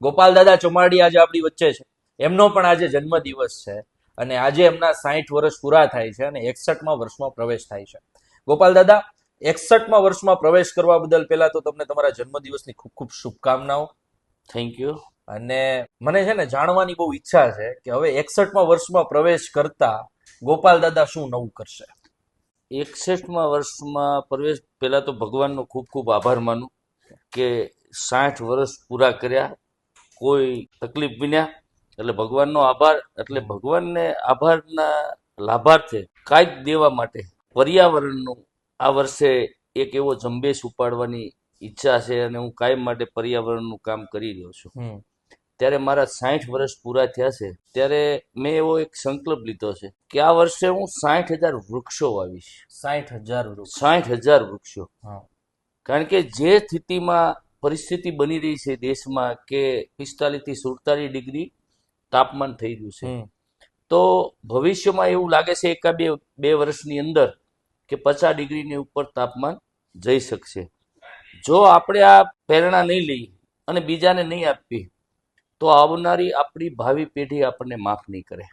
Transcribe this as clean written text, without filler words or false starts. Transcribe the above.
ગોપાલ દાદા ચુમારડી આજે આપણી વચ્ચે છે. એમનો પણ આજે જન્મદિવસ છે અને આજે એમના 60 વર્ષ પૂરા થાય છે અને 61મા વર્ષમાં પ્રવેશ થાય છે. ગોપાલ દાદા, 61મા વર્ષમાં પ્રવેશ કરવા બદલ પહેલા તો તમને તમારા જન્મદિવસની ખૂબ ખૂબ શુભકામનાઓ. Thank you. અને મને છે ને જાણવાની બહુ ઈચ્છા છે કે હવે 61મા વર્ષમાં પ્રવેશ કરતા ગોપાલ દાદા શું નવું કરશે? 61મા વર્ષમાં પ્રવેશ પહેલા તો ભગવાનનો ખૂબ ખૂબ આભાર માનું કે 60 વર્ષ પૂરા કર્યા કોઈ તકલીફ વિના, એટલે ભગવાનનો આભાર. એટલે ભગવાનને આભારના લાભાર્થે કાંઈક દેવા માટે પર્યાવરણનું આ વર્ષે એક એવો ઝુંબેશ ઉપાડવાની ઈચ્છા છે અને હું કાયમ માટે પર્યાવરણનું કામ કરી રહ્યો છું. ત્યારે મારા 60 વર્ષ પૂરા થયા છે ત્યારે મેં એવો એક સંકલ્પ લીધો છે કે આ વર્ષે હું 60,000 વૃક્ષો વાવીશ. 60,000 વૃક્ષ. 60,000 વૃક્ષો. હા. કારણ કે જે સ્થિતિમાં પરિસ્થિતિ બની રહી છે દેશમાં કે 45 થી 47 ડિગ્રી તાપમાન થઈ રહ્યું છે, તો ભવિષ્યમાં એવું લાગે છે એકા બે વર્ષની અંદર કે 50 ડિગ્રીની ઉપર તાપમાન જઈ શકશે. જો આપણે આ પ્રેરણા નહીં લઈ અને બીજાને નહીં આપવી તો આવનારી આપણી ભાવિ પેઢી આપણને માફ નહીં કરે.